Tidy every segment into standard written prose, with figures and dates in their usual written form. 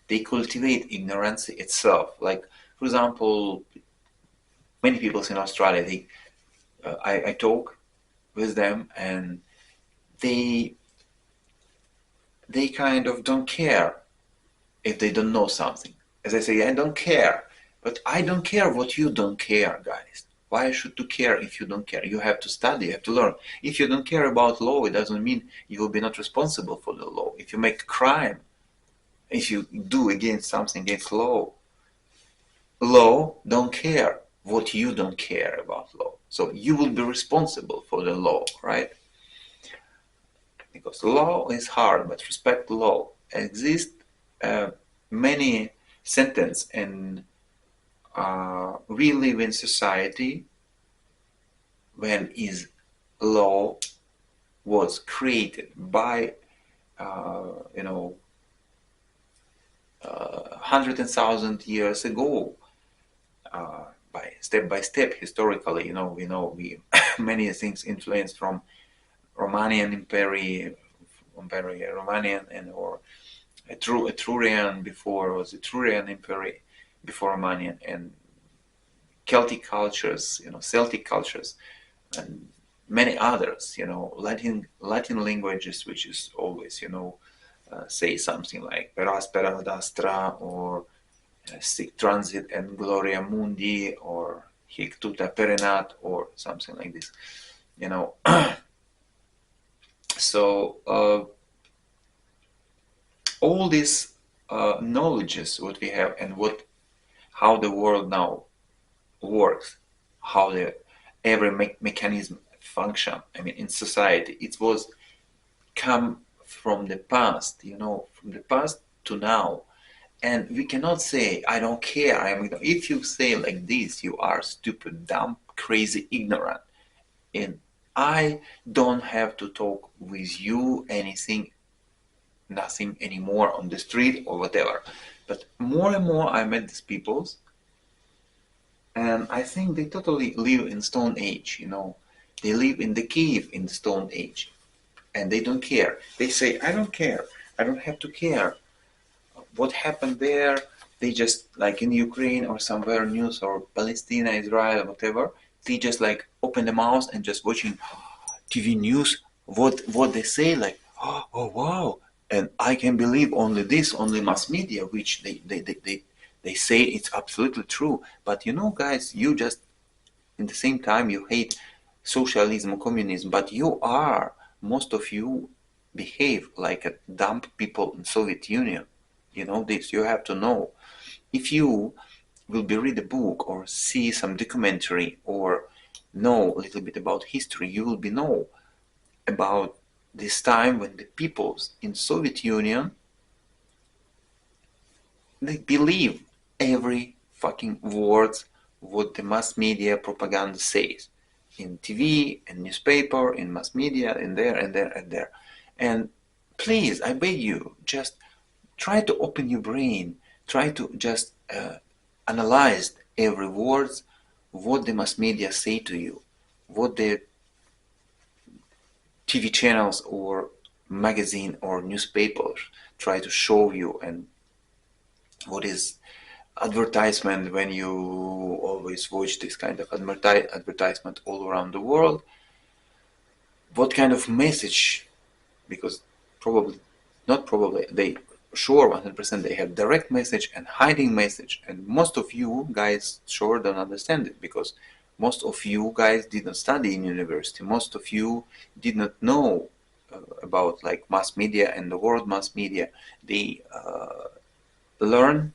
they cultivate ignorance itself. Like, for example, many people in Australia, I talk with them, and they kind of don't care if they don't know something. As I say, I don't care, but I don't care what you don't care, guys. Why should you care if you don't care? You have to study, you have to learn. If you don't care about law, it doesn't mean you will be not responsible for the law. If you make a crime, if you do against something against law don't care what you don't care about law. So you will be responsible for the law, right? Because law is hard, but respect law. Exist many sentences, and we live in society when is law was created by you know 100,000 years ago, by step historically. We many things influenced from Romanian Empire, Romanian, and or Etrurian before, was Etrurian Empire before Romanian, and Celtic cultures, Celtic cultures, and many others, Latin languages, which is always, say something like per aspera ad astra, or sic transit and gloria mundi, or hic tuta perenat, or something like this, So all these knowledges what we have, and how the world now works, how every mechanism function. I mean, in society, it was come from the past, from the past to now. And we cannot say, I don't care. If you say like this, you are stupid, dumb, crazy, ignorant. And I don't have to talk with you nothing anymore on the street or whatever. But more and more I met these peoples, and I think they totally live in Stone Age, They live in the cave in the Stone Age, and they don't care. They say, I don't care. I don't have to care what happened there. They just, like in Ukraine or somewhere news, or Palestine, Israel, whatever, they just like open the mouth and just watching TV news, what they say, like, oh wow, and I can believe only this, only mass media, which they say it's absolutely true. But guys, you just, in the same time, you hate socialism, communism, but most of you behave like a dumb people in Soviet Union. This, you have to know. If you will be read a book or see some documentary or know a little bit about history, you will be know about this time when the peoples in Soviet Union, they believe every fucking word what the mass media propaganda says, in TV, in newspaper, in mass media, in there and there and there. And please, I beg you, just try to open your brain, try to just analyze every word, what the mass media say to you, what the TV channels or magazine or newspapers try to show you, and what is advertisement when you always watch this kind of advertisement all around the world. What kind of message? Because they sure 100% they have direct message and hiding message, and most of you guys sure don't understand it, because most of you guys didn't study in university. Most of you did not know about like mass media and the world mass media. They learn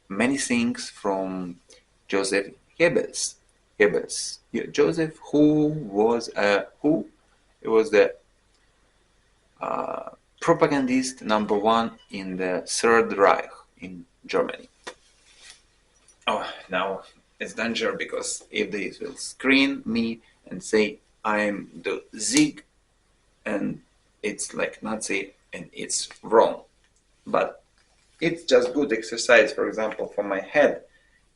many things from Joseph Goebbels. Joseph, who was He was the propagandist number one in the Third Reich in Germany. Oh, now it's danger, because if they will screen me and say I'm the Zig, and it's like Nazi, and it's wrong. But it's just good exercise, for example, for my head,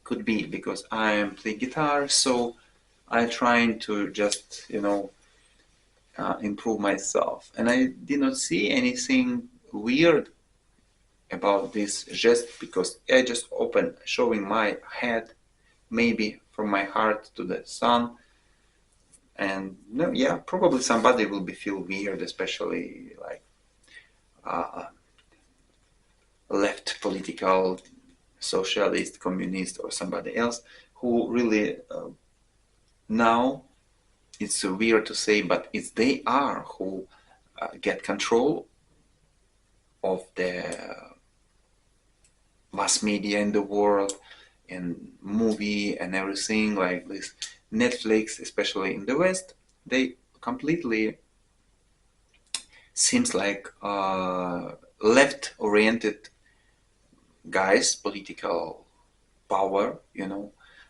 could be because I play guitar, so I'm trying to just, improve myself. And I did not see anything weird about this just because I just open, showing my head, maybe from my heart to the sun. And no, yeah, probably somebody will be feel weird, especially like uh, left political, socialist, communist, or somebody else who really now, it's weird to say, but it's they are who get control of the mass media in the world, and movie and everything like this. Netflix, especially in the West, they completely seems like left-oriented guys, political power,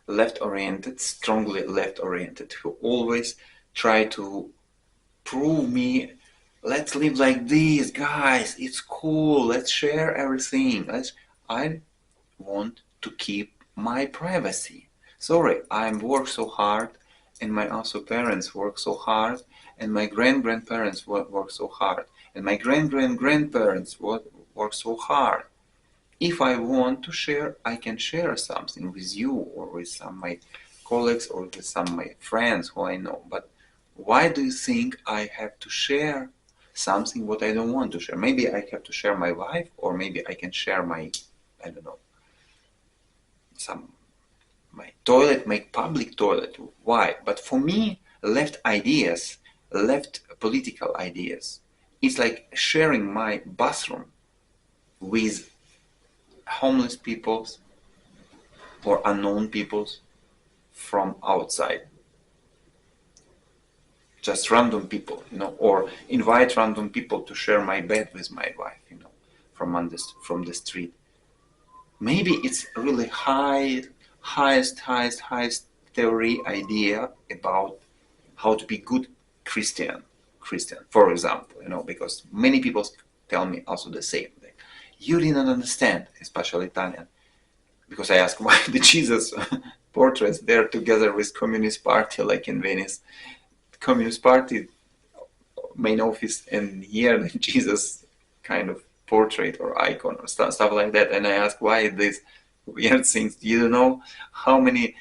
left-oriented, strongly left-oriented, who always try to prove me, let's live like this, guys, it's cool, let's share everything. I want to keep my privacy. Sorry, I work so hard, and my also parents work so hard, and my grandparents work so hard, and my grandparents work so hard. If I want to share, I can share something with you or with some of my colleagues or with some of my friends who I know. But why do you think I have to share something what I don't want to share? Maybe I have to share my life, or maybe I can share my, I don't know, my toilet, make public toilet. Why? But for me, left ideas, left political ideas, it's like sharing my bathroom with homeless peoples or unknown peoples from outside. Just random people, or invite random people to share my bed with my wife, from the street. Maybe it's really highest theory idea about how to be good Christian, for example, because many people tell me also the same thing. You didn't understand, especially Italian, because I asked why the Jesus portraits there together with Communist Party, like in Venice. Communist Party main office, and here the Jesus kind of portrait or icon or stuff like that. And I asked why these weird things. Do you know how many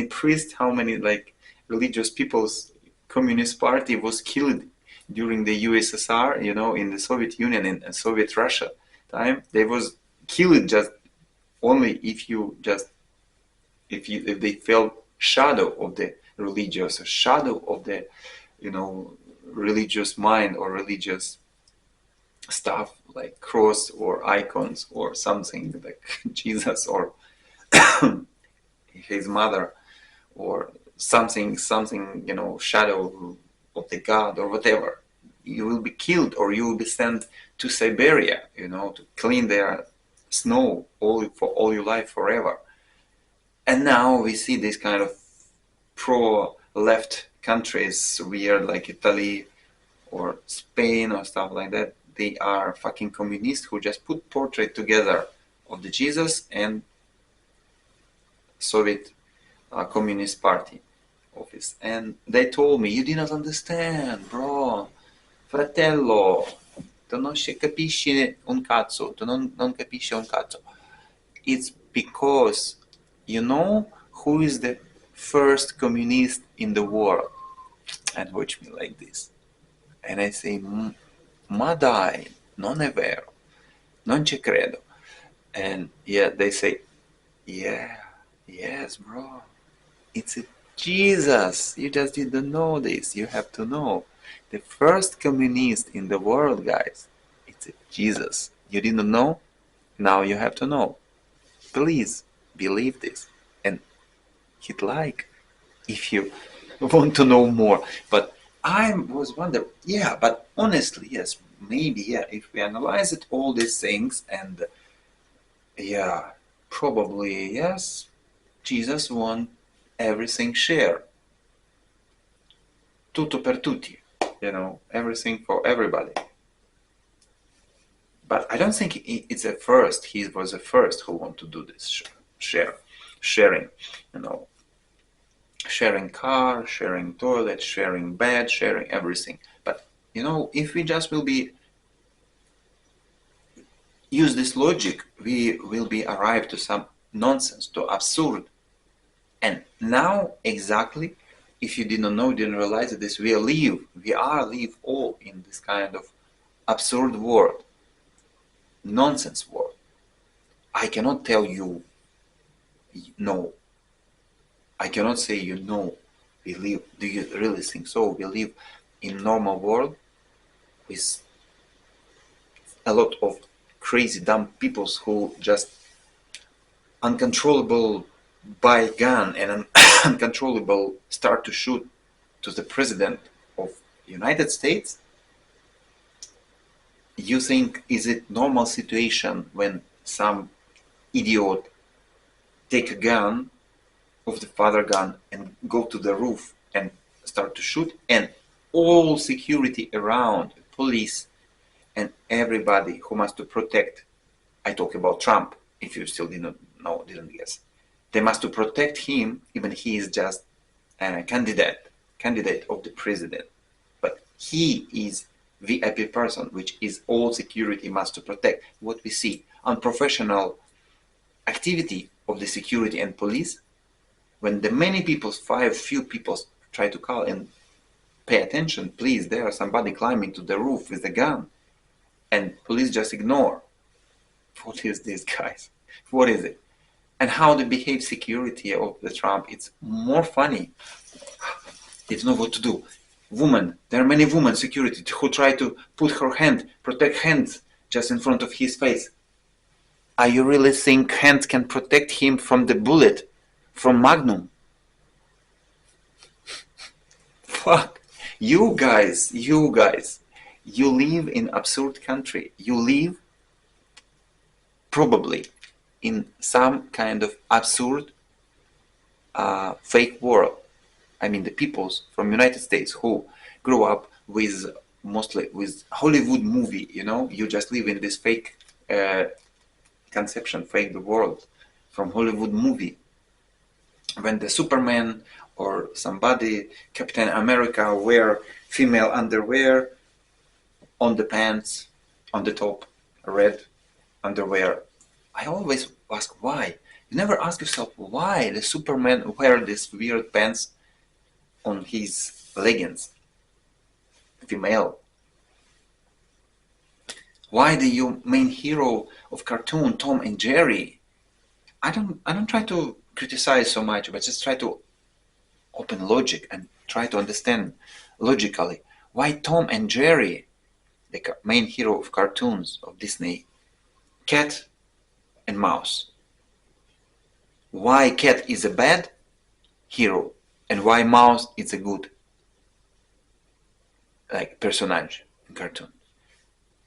priests, how many like religious people's Communist Party was killed during the USSR, in the Soviet Union and Soviet Russia time? They was killed just only if they felt shadow of the religious, a shadow of the religious mind or religious stuff like cross or icons or something like Jesus or his mother or something shadow of the god or whatever. You will be killed or you will be sent to Siberia, to clean their snow for all your life forever. And now we see this kind of pro-left countries, weird like Italy or Spain or stuff like that. They are fucking communists who just put portrait together of the Jesus and Soviet Communist Party office. And they told me, you did not understand, bro, fratello, tu non capisci un cazzo, tu non capisci un cazzo. It's because you know who is the first communist in the world? And watch me like this. And I say, ma dai, non è vero, non ci credo. And yeah, they say, yeah, yes, bro, it's a Jesus. You just didn't know this. You have to know. The first communist in the world, guys, it's a Jesus. You didn't know? Now you have to know. Please believe this and hit like if you want to know more. But I was wondering, yeah, but honestly, yes, maybe, yeah, if we analyze it, all these things, and yeah, probably, yes, Jesus want everything share. Tutto per tutti, everything for everybody. But I don't think it's a first. He was the first who want to do this sharing, sharing car, sharing toilet, sharing bed, sharing everything. But if we just will be use this logic, we will be arrived to some nonsense, to absurd. And now exactly, if you did not know, didn't realize this, we live all in this kind of absurd world, nonsense world. I cannot tell you no. I cannot say you know. We live. Do you really think so? We live in normal world with a lot of crazy dumb peoples who just uncontrollable buy gun and uncontrollable start to shoot to the president of United States. You think is it normal situation when some idiot take a gun of the father gun and go to the roof and start to shoot, and all security around, police and everybody who must to protect, I talk about Trump, if you still didn't guess, they must to protect him, even he is just a candidate of the president, but he is VIP person, which is all security must to protect. What we see unprofessional activity of the security and police, when the many people, few people try to call and pay attention, please, there are somebody climbing to the roof with a gun, and police just ignore. What is this, guys? What is it? And how they behave security of the Trump, it's more funny. They know what to do. Woman, there are many women security who try to put her hand, protect hands just in front of his face. Are you really think hands can protect him from the bullet from Magnum? Fuck. You guys, you live in absurd country. You live probably in some kind of absurd fake world. I mean the peoples from United States who grew up with mostly with Hollywood movie, you just live in this fake conception, fake the world from Hollywood movie. When the Superman or somebody, Captain America, wear female underwear on the pants, on the top, red underwear. I always ask why. You never ask yourself why the Superman wear this weird pants on his leggings, female. Why the main hero of cartoon, Tom and Jerry? I don't try to criticize so much, but just try to open logic and try to understand logically why Tom and Jerry, the main hero of cartoons of Disney, cat and mouse. Why cat is a bad hero and why mouse is a good personage in cartoon.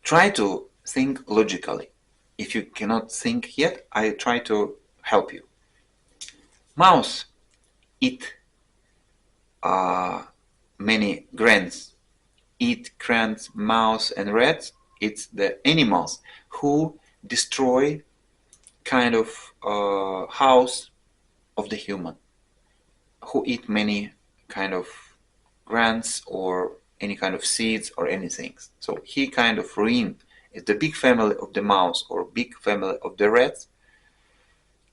Try to think logically. If you cannot think yet, I try to help you. Mouse eat many grains. Eat crabs, mouse and rats. It's the animals who destroy kind of house of the human, who eat many kind of grains or any kind of seeds or anything. So he kind of ruin. If the big family of the mouse or big family of the rats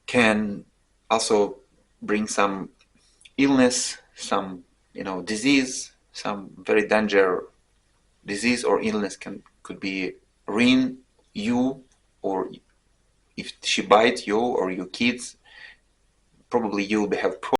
can also bring some illness, some disease, some very dangerous disease or illness could be ruin you, or if she bites you or your kids, probably you will have